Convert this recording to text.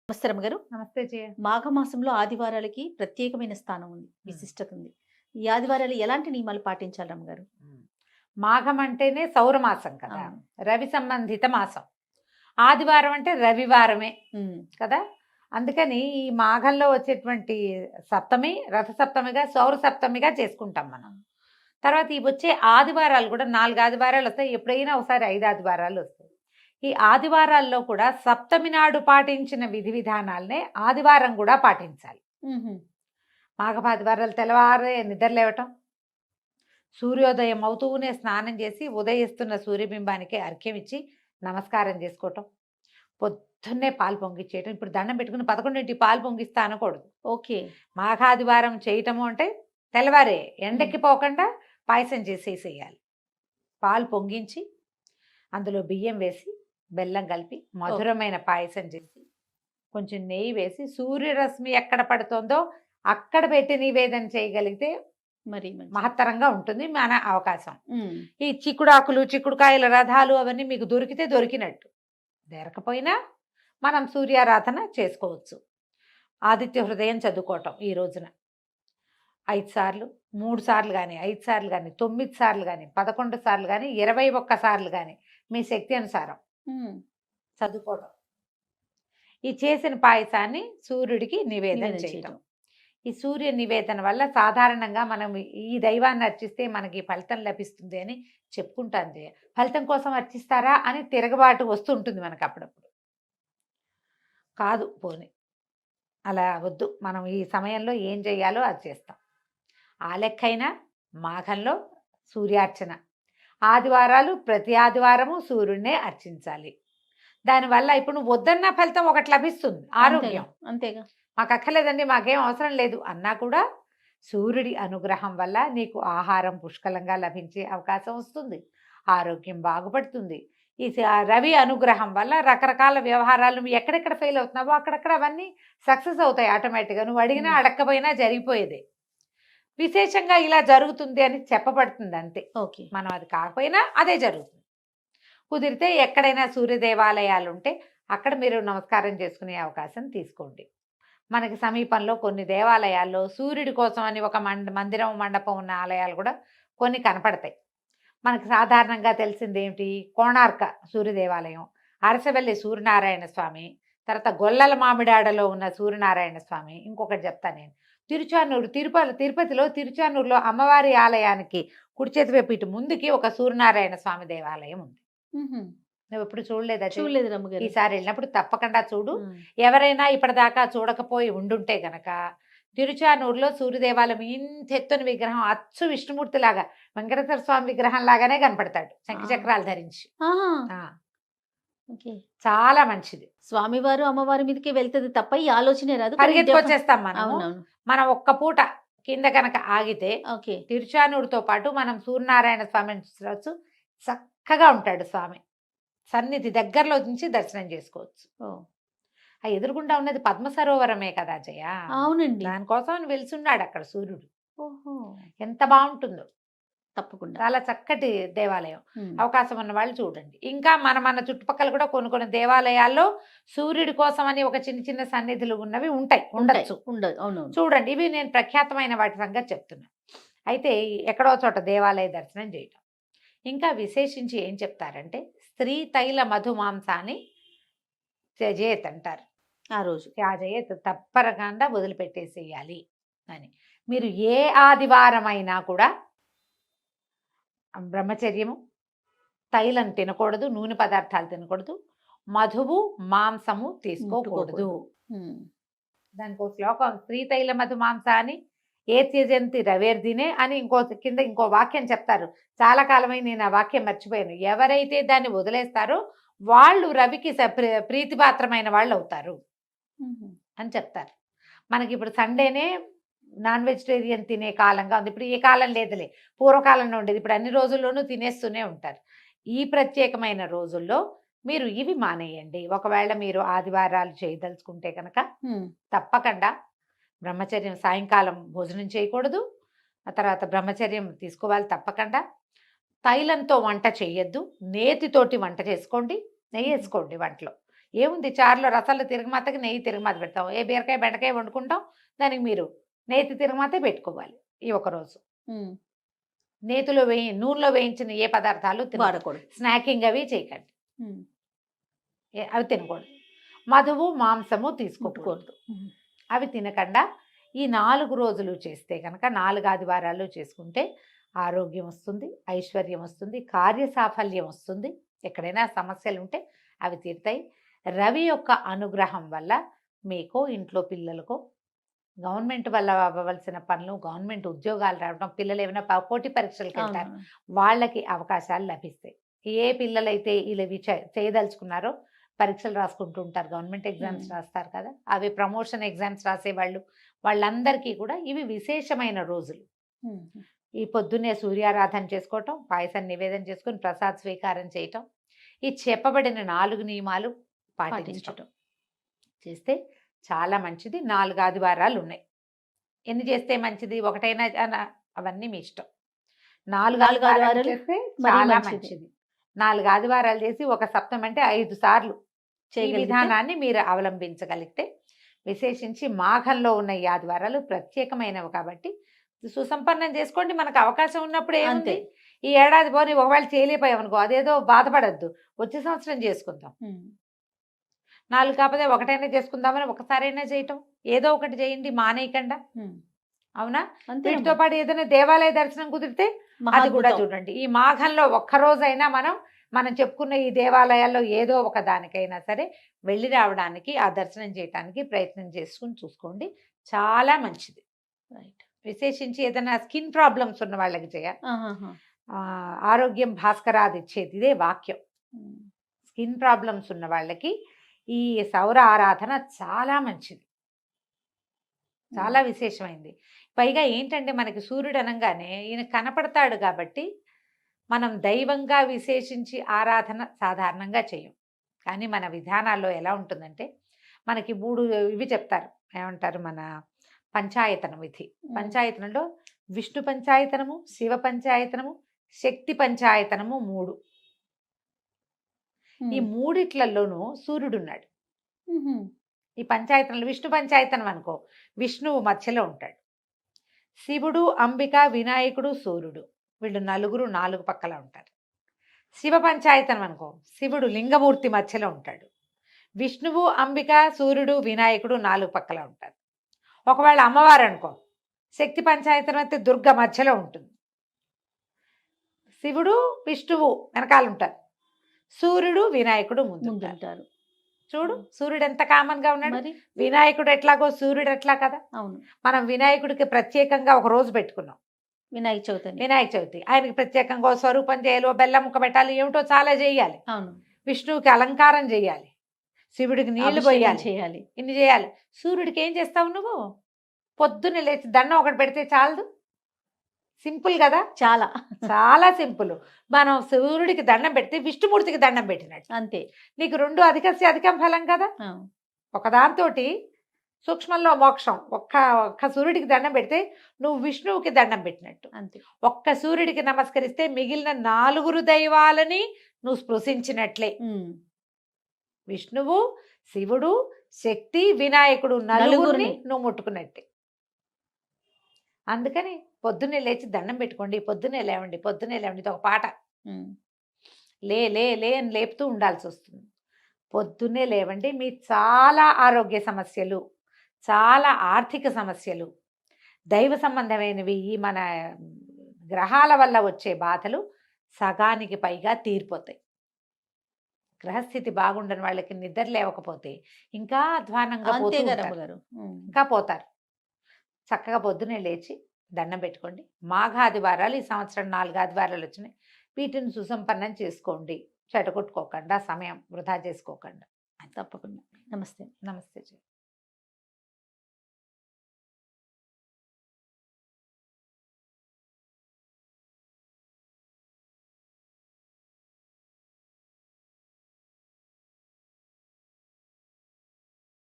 నమస్తే రమ్మగారు. నమస్తే జయ. మాఘమాసంలో ఆదివారాలకి ప్రత్యేకమైన స్థానం ఉంది. విశిష్టత ఉంది. ఈ ఆదివారాలు ఎలాంటి నియమాలు పాటించాలి రమ్మగారు? మాఘం అంటేనే సౌరమాసం కదా, అవును. రవి సంబంధిత మాసం. ఆదివారం అంటే రవివారమే హ్మ్. కదా. అందుకని ఈ మాఘంలో వచ్చేటువంటి సప్తమి రథ సప్తమిగా సౌర సప్తమిగా చేసుకుంటాం మనం. తర్వాత ఈ వచ్చే ఆదివారాలు కూడా 4 ఆదివారాలు వస్తాయి. ఎప్పుడైనా ఒకసారి 5 ఆదివారాలు వస్తాయి. ఈ ఆదివారాల్లో కూడా సప్తమి నాడు పాటించిన విధి విధానాలనే ఆదివారం కూడా పాటించాలి. హుహు. మాఘపు ఆదివారాలు తెల్లవారే నిద్ర లేవటం, సూర్యోదయం అవుతూనే స్నానం చేసి ఉదయిస్తున్న సూర్యబింబానికి అర్ఘ్యం ఇచ్చి నమస్కారం చేసుకోవటం, పొద్దున్నే పాలు పొంగిచ్చేయటం. ఇప్పుడు దండం పెట్టుకుని 11ంటికి పాలు పొంగిస్తా అనకూడదు. ఓకే. మాఘాదివారం చేయటము అంటే తెల్లవారే ఎండకి పోకుండా పాయసం చేసేసేయాలి. పాలు పొంగించి అందులో బియ్యం వేసి బెల్లం కలిపి మధురమైన పాయసం చేసి కొంచెం నెయ్యి వేసి సూర్యరశ్మి ఎక్కడ పడుతుందో అక్కడ పెట్టి నివేదన చేయగలిగితే మరి మహత్తరంగా ఉంటుంది మన అవకాశం. హ్మ్. ఈ చిక్కుడాకులు చిక్కుడుకాయల రథాలు అవన్నీ మీకు దొరికితే దొరికినట్టు, దొరకపోయినా మనం సూర్యారాధన చేసుకోవచ్చు. ఆదిత్య హృదయం చదువుకోవటం ఈ రోజున 5 సార్లు, 3 సార్లు కానీ 5 సార్లు కానీ 9 సార్లు కానీ 11 సార్లు కానీ 21 సార్లు కానీ మీ శక్తి అనుసారం హ్మ్. చదువుకోవడం. ఈ చేసిన పాయసాన్ని సూర్యుడికి నివేదన నివేదన చేయటం. చేయటం. ఈ సూర్య నివేదన వల్ల సాధారణంగా మనం ఈ దైవాన్ని అర్చిస్తే మనకి ఫలితం లభిస్తుంది అని చెప్పుకుంటాం జయ. ఫలితం కోసం అర్చిస్తారా అని తిరగబాటు వస్తుంటుంది మనకు అప్పుడప్పుడు. కాదు పోని, అలా వద్దు. మనం ఈ సమయంలో ఏం చేయాలో అది చేస్తాం. ఆ లెక్కైనా మాఘంలో సూర్యార్చన, ఆదివారాలు ప్రతి ఆదివారము సూర్యుడినే అర్చించాలి. దానివల్ల ఇప్పుడు నువ్వు వద్దన్న ఫలితం ఒకటి లభిస్తుంది, ఆరోగ్యం. అంతేగా. మాకు అక్కర్లేదండి, మాకేం అవసరం లేదు అన్నా కూడా సూర్యుడి అనుగ్రహం వల్ల నీకు ఆహారం పుష్కలంగా లభించే అవకాశం వస్తుంది, ఆరోగ్యం బాగుపడుతుంది. ఈ రవి అనుగ్రహం వల్ల రకరకాల వ్యవహారాలు నువ్వు ఎక్కడెక్కడ ఫెయిల్ అవుతున్నావో అక్కడక్కడ అవన్నీ సక్సెస్ అవుతాయి ఆటోమేటిక్గా. నువ్వు అడిగినా అడగకపోయినా జరిగిపోయేదే. విశేషంగా ఇలా జరుగుతుంది అని చెప్పబడుతుంది అంతే. ఓకే. మనం అది కాకపోయినా అదే జరుగుతుంది. కుదిరితే ఎక్కడైనా సూర్య దేవాలయాలు ఉంటే అక్కడ మీరు నమస్కారం చేసుకునే అవకాశం తీసుకోండి. మనకి సమీపంలో కొన్ని దేవాలయాల్లో సూర్యుడి కోసం అని ఒక మందిరం మండపం ఉన్న ఆలయాలు కూడా కొన్ని కనపడతాయి. మనకు సాధారణంగా తెలిసింది ఏమిటి, కోణార్క సూర్య దేవాలయం, అరసవెల్లి సూర్యనారాయణ స్వామి, తర్వాత గొల్లల మామిడాడలో ఉన్న సూర్యనారాయణ స్వామి. ఇంకొకటి చెప్తాను నేను, తిరుచానూరు తిరుపతిలో తిరుచానూరులో అమ్మవారి ఆలయానికి కుడి చేతి వైపు ఇటు ముందుకి ఒక సూర్యనారాయణ స్వామి దేవాలయం ఉంది. నువ్వు ఎప్పుడు చూడలేదా? చూడలేదు రమ్మగారు. ఈసారి వెళ్ళినప్పుడు తప్పకుండా చూడు. ఎవరైనా ఇప్పటిదాకా చూడకపోయి ఉండుంటే గనక తిరుచానూరులో సూర్యదేవాలయం ఇంత ఎత్తున విగ్రహం, అచ్చు విష్ణుమూర్తి లాగా వెంకటేశ్వర స్వామి విగ్రహం లాగానే కనపడతాడు శంఖచక్రాలు ధరించి. చాలా మంచిది. స్వామివారు అమ్మవారి మీదకి వెళ్తుంది తప్ప ఈ ఆలోచనే రాదు. పరిగెత్తుకొచ్చేస్తాం మనం. అవునవును. మనం ఒక్క పూట కింద కనుక ఆగితే ఓకే. తిరుచానూరుతో పాటు మనం సూర్యనారాయణ స్వామిని చూడవచ్చు. చక్కగా ఉంటాడు స్వామి, సన్నిధి దగ్గరలో నుంచి దర్శనం చేసుకోవచ్చు. ఆ ఎదురుగుండా ఉన్నది పద్మ సరోవరమే కదా జయ. అవునండి. దానికోసం వెళ్తున్నాడు అక్కడ సూర్యుడు. ఓహో, ఎంత బాగుంటుందో. తప్పకుండా. చాలా చక్కటి దేవాలయం. అవకాశం ఉన్న వాళ్ళు చూడండి. ఇంకా మన చుట్టుపక్కల కూడా కొన్ని దేవాలయాల్లో సూర్యుడి కోసం అని ఒక చిన్న చిన్న సన్నిధులు ఉన్నవి ఉండొచ్చు. చూడండి, ఇవి నేను ప్రఖ్యాతమైన వాటి సంగతి చెప్తున్నా. అయితే ఎక్కడో చోట దేవాలయ దర్శనం చేయటం. ఇంకా విశేషించి ఏం చెప్తారంటే, స్త్రీ తైల మధుమాంసాన్ని త్యజేత్ అంటారు. ఆ రోజు త్యాజేత్ తప్పరకుండా వదిలిపెట్టేసేయాలి అని. మీరు ఏ ఆదివారం అయినా కూడా బ్రహ్మచర్యము, తైలం తినకూడదు, నూనె పదార్థాలు తినకూడదు, మధువు మాంసము తీసుకోకూడదు. దానికి శ్లోకం, స్త్రీ తైల మధు మాంసాన్ని ఏ త్యజంతి రవేర్దినే అని కింద ఇంకో వాక్యం చెప్తారు. చాలా కాలమై నేను ఆ వాక్యం మర్చిపోయాను. ఎవరైతే దాన్ని వదిలేస్తారో వాళ్ళు రవికి ప్రీతిపాత్రమైన వాళ్ళు అవుతారు అని చెప్తారు. మనకి ఇప్పుడు సండేనే నాన్ వెజిటేరియన్ తినే కాలంగా ఉంది. ఇప్పుడు ఏ కాలం లేదులే, పూర్వకాలంలో ఉండేది. ఇప్పుడు అన్ని రోజుల్లోనూ తినేస్తూనే ఉంటారు. ఈ ప్రత్యేకమైన రోజుల్లో మీరు ఇవి మానేయండి. ఒకవేళ మీరు ఆదివారాలు చేయదలుచుకుంటే కనుక తప్పకుండా బ్రహ్మచర్యం, సాయంకాలం భోజనం చేయకూడదు, ఆ తర్వాత బ్రహ్మచర్యం తీసుకోవాలి తప్పకుండా. తైలంతో వంట చేయొద్దు, నేతితోటి వంట చేసుకోండి, నెయ్యి వేసుకోండి వంటలో. ఏముంది చారులో రసాలు తిరగమాతకి నెయ్యి తిరగమాత పెడతాం. ఏ బీరకాయ బెండకాయ వండుకుంటాం, దానికి మీరు నేతి తిరగమాతే పెట్టుకోవాలి ఈ ఒకరోజు. నూనెలో వేయించిన ఏ పదార్థాలు వాడకూడదు. స్నాకింగ్ అవి చేయకండి, అవి తినకూడదు. మధువు మాంసము తీసుకోకూడదు, అవి తినకుండా ఈ 4 రోజులు చేస్తే కనుక 4 ఆదివారాలు చేసుకుంటే ఆరోగ్యం వస్తుంది, ఐశ్వర్యం వస్తుంది, కార్యసాఫల్యం వస్తుంది. ఎక్కడైనా సమస్యలు ఉంటే అవి తీరుతాయి. రవి యొక్క అనుగ్రహం వల్ల మీకు ఇంట్లో పిల్లలకు గవర్నమెంట్ వల్ల అవ్వవలసిన పనులు, గవర్నమెంట్ ఉద్యోగాలు రావడం, పిల్లలు ఏమైనా పోటీ పరీక్షలకు వెళ్తారు, వాళ్ళకి అవకాశాలు లభిస్తాయి. ఏ పిల్లలైతే ఇలా చేయదలుచుకున్నారో పరీక్షలు రాసుకుంటూ ఉంటారు, గవర్నమెంట్ ఎగ్జామ్స్ రాస్తారు కదా, అవి ప్రమోషన్ ఎగ్జామ్స్ రాసేవాళ్ళు, వాళ్ళందరికీ కూడా ఇవి విశేషమైన రోజులు. ఈ పొద్దున్నే సూర్యారాధన చేసుకోవటం, పాయసం నివేదన చేసుకుని ప్రసాద స్వీకారం చేయటం, ఈ చెప్పబడిన 4 నియమాలు పాటించటం చేస్తే చాలా మంచిది. 4 ఆదివారాలు ఉన్నాయి. ఎన్ని చేస్తే మంచిది, ఒకటైనా అవన్నీ మీ ఇష్టం. 4 ఆదివారాలు చేస్తే చాలా మంచిది. 4 ఆదివారాలు చేసి ఒక సప్తమి అంటే 5 సార్లు ఈ విధానాన్ని మీరు అవలంబించగలిగితే, విశేషించి మాఘంలో ఉన్న ఈ ఆదివారాలు ప్రత్యేకమైనవి కాబట్టి సుసంపన్నం చేసుకోండి. మనకు అవకాశం ఉన్నప్పుడు ఏముంది, ఈ ఏడాది పోనీ ఒకవేళ చేయలేకపోయామనుకో అదేదో బాధపడద్దు, వచ్చే సంవత్సరం చేసుకుందాం. 4 కాకపోతే ఒకటైనా చేసుకుందామని ఒకసారైనా చేయటం, ఏదో ఒకటి చేయండి, మానేయకుండా. అవునా? వీటితో పాటు ఏదైనా దేవాలయ దర్శనం కుదిరితే అది కూడా చూడండి. ఈ మాఘంలో ఒక్కరోజైనా మనం చెప్పుకున్న ఈ దేవాలయాల్లో ఏదో ఒక దానికైనా సరే వెళ్ళి రావడానికి, ఆ దర్శనం చేయడానికి ప్రయత్నం చేసుకుని చూసుకోండి, చాలా మంచిది. రైట్. విశేషించి ఏదైనా స్కిన్ ప్రాబ్లమ్స్ ఉన్న వాళ్ళకి ఆరోగ్యం భాస్కరాది ఇచ్చేది ఇదే వాక్యం. స్కిన్ ప్రాబ్లమ్స్ ఉన్న వాళ్ళకి ఈ సౌర ఆరాధన చాలా మంచిది, చాలా విశేషమైంది. పైగా ఏంటంటే మనకి సూర్యుడు అనగానే ఈయన కనపడతాడు కాబట్టి మనం దైవంగా విశేషించి ఆరాధన సాధారణంగా చేయం. కానీ మన విధానాల్లో ఎలా ఉంటుందంటే మనకి 3 ఇవి చెప్తారు, ఏమంటారు, మన పంచాయతనం విధి. పంచాయతనంలో విష్ణు పంచాయతనము, శివ పంచాయతనము, శక్తి పంచాయతనము 3. ఈ 3ట్లలోనూ సూర్యుడు ఉన్నాడు. ఈ పంచాయతనంలో విష్ణు పంచాయతనం అనుకో, విష్ణువు మధ్యలో ఉంటాడు. శివుడు, అంబిక, వినాయకుడు, సూర్యుడు, వీళ్ళు 4 పక్కల ఉంటారు. శివ పంచాయతనం అనుకో, శివుడు లింగమూర్తి మధ్యలో ఉంటాడు. విష్ణువు, అంబిక, సూర్యుడు, వినాయకుడు 4 పక్కల ఉంటారు. ఒకవేళ అమ్మవారు అనుకో, శక్తి పంచాయతనం అయితే దుర్గ మధ్యలో ఉంటుంది. శివుడు, విష్ణువు వెనకాల ఉంటారు, సూర్యుడు, వినాయకుడు ముందు ఉంటారు. చూడు సూర్యుడు ఎంత కామన్ గా ఉన్నాడు, వినాయకుడు ఎట్లాగో సూర్యుడు ఎట్లా కదా. అవును. మనం వినాయకుడికి ప్రత్యేకంగా ఒక రోజు పెట్టుకున్నాం, వినాయక చవితి. ఆయనకి ప్రత్యేకంగా స్వరూపం చేయాలి, బెల్లం ముక్క పెట్టాలి, ఏమిటో చాలా చేయాలి. అవును. విష్ణువుకి అలంకారం చేయాలి, శివుడికి నీళ్లు పోయాలి, ఇన్ని చేయాలి. సూర్యుడికి ఏం చేస్తావు నువ్వు, పొద్దున్నే లేచి దండం ఒకటి పెడితే చాలదు. సింపుల్ కదా, చాలా చాలా సింపుల్. మనం సూర్యుడికి దండం పెడితే విష్ణుమూర్తికి దండం పెట్టినట్టు అంతే. నీకు 2 అధికం ఫలం కదా. ఒకదాంతో సూక్ష్మంలో మోక్షం. ఒక్క సూర్యుడికి దండం పెడితే నువ్వు విష్ణువుకి దండం పెట్టినట్టు అంతే. ఒక్క సూర్యుడికి నమస్కరిస్తే మిగిలిన 4 దైవాలని నువ్వు స్పృశించినట్లే. విష్ణువు, శివుడు, శక్తి, వినాయకుడు 4 నువ్వు ముట్టుకున్నట్టే. అందుకని పొద్దున్నే లేచి దండం పెట్టుకోండి, పొద్దున్నే లేవండి, ఇది ఒక పాట. లే లే లే అని లేపుతూ ఉండాల్సి వస్తుంది. పొద్దున్నే లేవండి. మీ చాలా ఆరోగ్య సమస్యలు, చాలా ఆర్థిక సమస్యలు, దైవ సంబంధమైనవి, ఈ మన గ్రహాల వల్ల వచ్చే బాధలు సగానికి పైగా తీరిపోతాయి. గ్రహస్థితి బాగుండని వాళ్ళకి నిద్ర లేవకపోతే ఇంకా అధ్వానంగా ఇంకా పోతారు. చక్కగా పొద్దునే లేచి దండం పెట్టుకోండి. మాఘాదివారాలు ఈ సంవత్సరం 4 ఆదివారాలు వచ్చినాయి, వీటిని సుసంపన్నం చేసుకోండి, చెడగొట్టుకోకుండా, సమయం వృధా చేసుకోకుండా. తప్పకుండా. నమస్తే. నమస్తే.